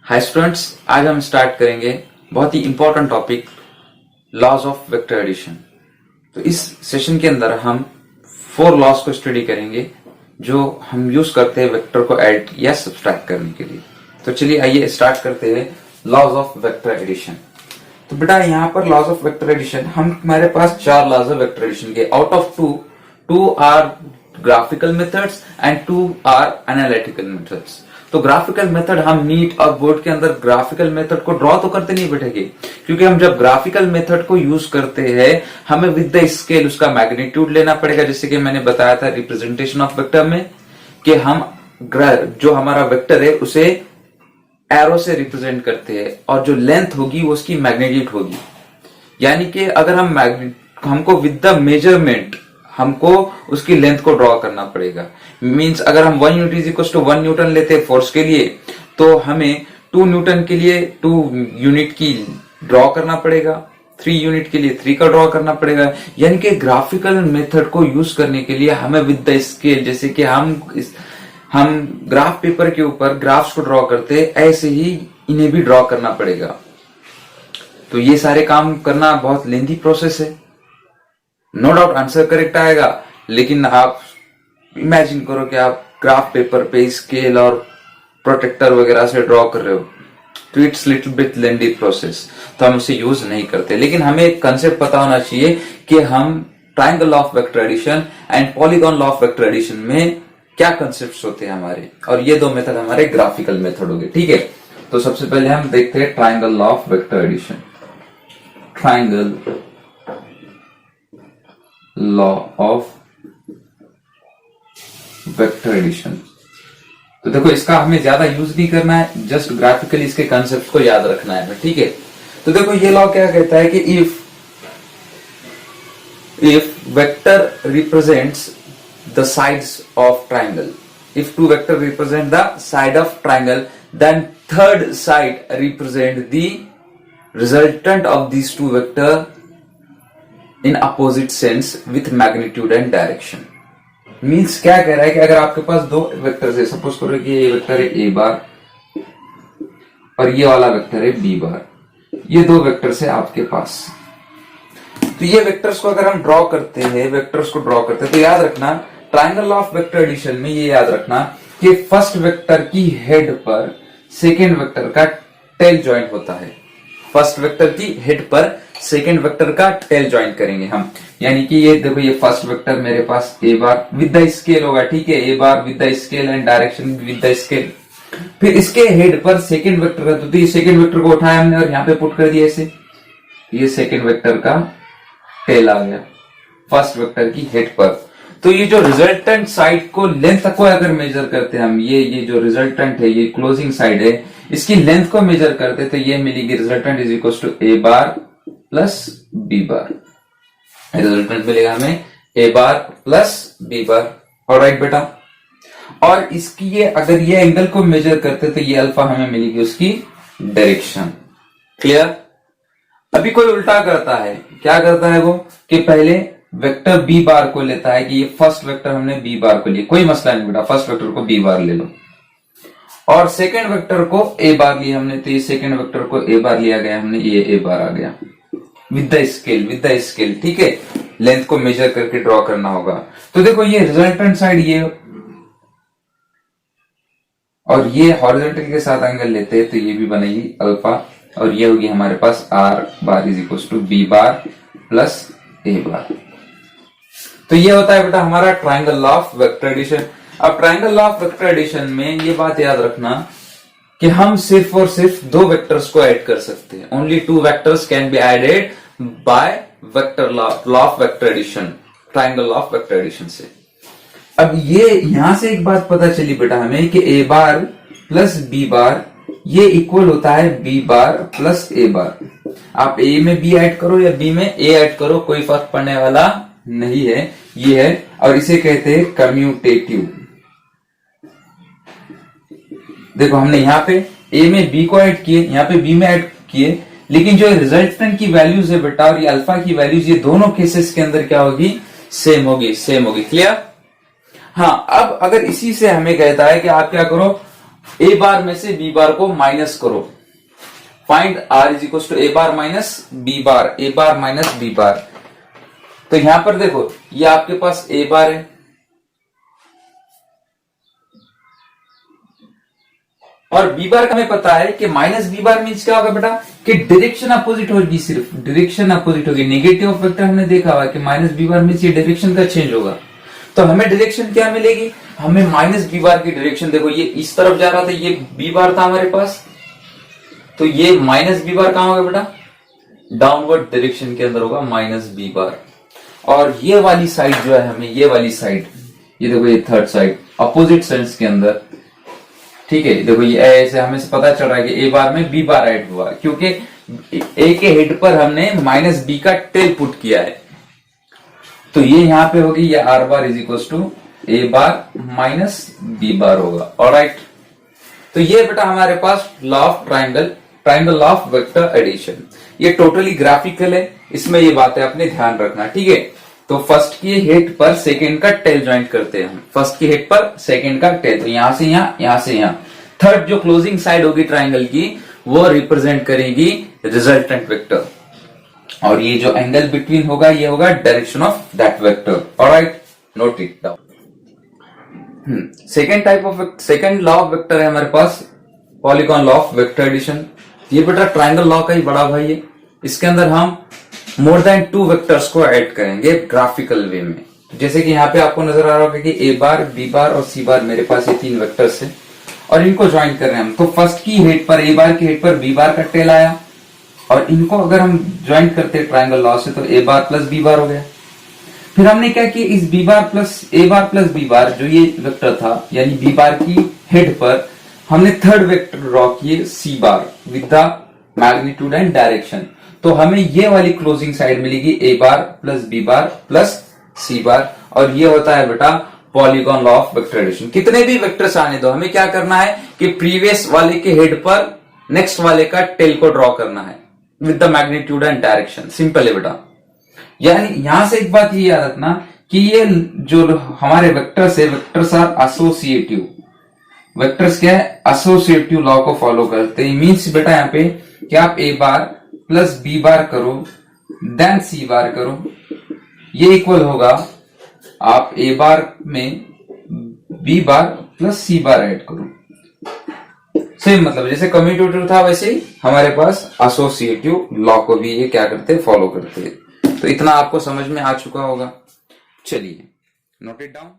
Hi students, आज हम start करेंगे बहुत ही important topic laws of vector addition. तो इस सेशन के अंदर हम 4 लॉज को स्टडी करेंगे जो हम यूज करते हैं वेक्टर को ऐड या सब्सट्रैक्ट करने के लिए। तो चलिए आइए स्टार्ट करते हैं लॉज ऑफ वेक्टर एडिशन। तो बेटा यहाँ पर लॉज ऑफ वेक्टर एडिशन हमारे पास 4 लॉज ऑफ वेक्टर एडिशन के out of 2 are graphical methods and 2 are analytical methods. तो ग्राफिकल मेथड हम नीट और बोर्ड के अंदर ग्राफिकल मेथड को ड्रॉ तो करते नहीं बैठेंगे, क्योंकि हम जब ग्राफिकल मेथड को यूज करते हैं हमें विद द स्केल उसका मैग्नीट्यूड लेना पड़ेगा। जैसे कि मैंने बताया था रिप्रेजेंटेशन ऑफ वेक्टर में कि हम जो हमारा वेक्टर है उसे एरो से रिप्रेजेंट करते हैं और जो लेंथ होगी वो उसकी मैग्नीट्यूड होगी। यानी कि अगर हमको विद द मेजरमेंट हमको उसकी लेंथ को ड्रॉ करना पड़ेगा। मींस अगर हम 1 unit is equal to 1 newton लेते हैं फोर्स के लिए, तो हमें 2 न्यूटन के लिए 2 यूनिट की ड्रॉ करना पड़ेगा, 3 यूनिट के लिए 3 का ड्रॉ करना पड़ेगा। यानी कि ग्राफिकल मेथड को यूज करने के लिए हमें विद द स्केल, जैसे कि हम ग्राफ पेपर के ऊपर ग्राफ्स को ड्रॉ करते हैं, ऐसे ही इन्हें भी ड्रॉ करना पड़ेगा। तो ये सारे काम करना बहुत लेंथी प्रोसेस है। नो डाउट आंसर करेक्ट आएगा, लेकिन आप इमेजिन करो कि आप ग्राफ पेपर पे स्केल और प्रोटेक्टर वगैरह से ड्रॉ कर रहे हो, तो it's little bit lengthy process, तो हम उसे यूज नहीं करते। लेकिन हमें एक कंसेप्ट पता होना चाहिए कि हम triangle of vector addition and polygon of vector addition में क्या कंसेप्ट होते हैं हमारे, और ये 2 मेथड हमारे ग्राफिकल मेथड हो गए। ठीक है, तो सबसे पहले हम देखते हैं triangle of vector addition. Triangle law of vector addition. तो देखो इसका हमें ज्यादा यूज नहीं करना है, जस्ट ग्राफिकली इसके कॉन्सेप्ट को याद रखना है। ठीक है, तो देखो ये लॉ क्या कहता है कि if vector represents the sides of triangle, if 2 vector represent the side of triangle, then third side represent the resultant of these 2 vector in opposite sense with magnitude and direction। Means क्या कह रहा है कि अगर आपके पास 2 vector है, suppose करो कि ये वेक्टर है ए बार और ये वाला वेक्टर है बी बार, ये 2 वेक्टर है आपके पास। तो ये वेक्टर्स को अगर हम ड्रॉ करते हैं, तो याद रखना ट्राइंगल ऑफ वेक्टर एडिशन में ये याद रखना कि फर्स्ट वेक्टर की हेड पर सेकेंड वेक्टर का टेल ज्वाइंट होता है। फर्स्ट वेक्टर की हेड पर सेकेंड वेक्टर का टेल ज्वाइंट करेंगे हम। यानी कि ये देखो, ये फर्स्ट वेक्टर मेरे पास a bar with the scale होगा। ठीक है, a bar with the scale and direction with the scale. फिर इसके हेड पर सेकेंड वेक्टर का, तो ये सेकेंड वेक्टर को उठाया हमने और यहाँ पे पुट कर दिया ऐसे, ये सेकेंड वेक्टर का टेल आ गया फर्स्ट वेक्टर की हेड पर। तो ये जो रिजल्टेंट साइड को लेंथ को अगर मेजर करते हैं हम, ये जो रिजल्टेंट है, ये क्लोजिंग साइड है, इसकी लेंथ को मेजर करते तो ये मिलेगी resultant is equal to A bar plus B bar. Resultant मिलेगा हमें A bar plus B bar. Alright बेटा, और इसकी ये अगर ये एंगल को मेजर करते तो ये अल्फा हमें मिलेगी उसकी डायरेक्शन। क्लियर? अभी कोई उल्टा करता है, क्या करता है वो कि पहले वेक्टर बी बार को लेता है कि ये फर्स्ट वेक्टर हमने बी बार को लिया, कोई मसला नहीं बेटा, फर्स्ट वेक्टर को बी बार ले लो, और सेकेंड वेक्टर को ए बार लिया हमने, तो ये सेकेंड वेक्टर को ए बार लिया गया हमने, ये ए बार आ गया विद द स्केल। ठीक है, लेंथ को मेजर करके ड्रॉ करना होगा। तो देखो ये रिजल्टेंट साइड ये, और ये हॉरिजॉन्टल के साथ एंगल लेते हैं तो ये भी बनेगी अल्फा, और ये होगी हमारे पास r bar is equal to b bar plus a bar. तो ये होता है बेटा हमारा ट्राइंगल ऑफ वेक्टर एडिशन। अब ट्राइंगल ऑफ वेक्टर एडिशन में ये बात याद रखना कि हम सिर्फ और सिर्फ 2 वेक्टर्स को ऐड कर सकते हैं। Only 2 vectors can be added by vector law of vector addition, triangle of vector addition से। अब ये यहां से एक बात पता चली बेटा हमें कि ए बार प्लस बी बार ये इक्वल होता है बी बार प्लस ए बार। आप ए में बी ऐड करो या बी में ए ऐड करो, कोई फर्क पड़ने वाला नहीं है, ये है, और इसे कहते हैं कम्यूटेटिव। देखो हमने यहाँ पे ए में बी को ऐड किए, यहाँ पे बी में ऐड किए, लेकिन जो रिजल्टेंट की वैल्यूज है बेटा और ये अल्फा की वैल्यूज, ये दोनों केसेस के अंदर क्या होगी, सेम होगी। क्लियर? हाँ, अब अगर इसी से हमें कहता है कि आप क्या करो, ए बार में से बी बार को माइनस करो, find R is equal to A bar minus B bar, A bar minus B bar. तो यहां पर देखो ये आपके पास ए बार है और बी बार का हमें पता है कि माइनस बी बार मीन्स क्या होगा बेटा कि डायरेक्शन अपोजिट होगी, सिर्फ डायरेक्शन अपोजिट होगी। नेगेटिव ऑफ वेक्टर हमने देखा हुआ कि माइनस बी बार मीन्स ये डायरेक्शन का चेंज होगा। तो हमें डायरेक्शन क्या मिलेगी, हमें माइनस बी बार की डायरेक्शन, देखो ये इस तरफ जा रहा था, ये बी बार था हमारे पास, तो ये माइनस बी बार कहां होगा बेटा, डाउनवर्ड डायरेक्शन के अंदर होगा माइनस बी बार। और ये वाली साइड जो है हमें, ये वाली साइड, ये देखो ये थर्ड साइड अपोजिट सेंस के अंदर, ठीक है। देखो ये ऐसे हमें से पता चल रहा है कि ए बार में बी बार ऐड हुआ क्योंकि ए के हेड पर हमने माइनस बी का टेल पुट किया है। तो ये यहां पे होगी, ये r bar is equal to A bar minus B bar होगा। ऑलराइट, तो ये बेटा हमारे पास law of triangle law of vector addition. ये टोटली ग्राफिकल है, इसमें ये बातें अपने ध्यान रखना, ठीक है। तो फर्स्ट की हेड पर सेकेंड का टेल ज्वाइंट करते हैं हम, फर्स्ट की हेड पर सेकेंड का टेल, तो यहां से यहां से यहां। थर्ड जो क्लोजिंग साइड होगी ट्राइंगल की वो रिप्रेजेंट करेगी रिजल्टेंट वेक्टर, और ये जो एंगल बिटवीन होगा ये होगा direction of that vector. Alright, note it down. Second law of vector है हमारे पास polygon law of vector addition. ये बेटा ट्राइंगल लॉ का ही बड़ा भाई है, इसके अंदर हम मोर देन 2 वेक्टर्स को ऐड करेंगे ग्राफिकल वे में। जैसे कि यहाँ पे आपको नजर आ रहा होगा कि ए बार बी बार और सी बार, मेरे पास ये 3 वेक्टर्स हैं और इनको ज्वाइन कर रहे हैं हम। तो फर्स्ट की हेड पर, ए बार की हेड पर बी बार का टेल आया और इनको अगर हम ज्वाइन करते ट्राइंगल लॉ से तो ए बार प्लस बी बार हो गया। फिर हमने क्या किया, इस B bar plus a bar plus B bar जो ये वेक्टर था, यानी बी बार की हेड पर हमने थर्ड वेक्टर ड्रॉ किए c bar with the magnitude and direction. तो हमें ये वाली क्लोजिंग साइड मिलेगी a bar plus B bar plus c bar, और ये होता है बेटा polygon law of vector addition. कितने भी वेक्टर्स आने दो, हमें क्या करना है कि प्रीवियस वाले के हेड पर नेक्स्ट वाले का टेल को ड्रॉ करना है with the magnitude and direction. Simple है बेटा। यानी यहां से एक बात ये याद रखना कि ये जो हमारे वेक्टर्स है, वेक्टर्स आर एसोसिएटिव। वेक्टर्स क्या है, एसोसिएटिव लॉ को फॉलो करते हैं। मीन्स बेटा यहाँ पे कि आप ए बार प्लस बी बार करो देन सी बार करो, ये इक्वल होगा आप ए बार में बी बार प्लस सी बार ऐड करो। सेम मतलब जैसे कम्यूटेटिव था वैसे ही हमारे पास एसोसिएटिव लॉ को भी ये क्या करते हैं, फॉलो करते हैं। तो इतना आपको समझ में आ चुका होगा। चलिए नोट इट डाउन।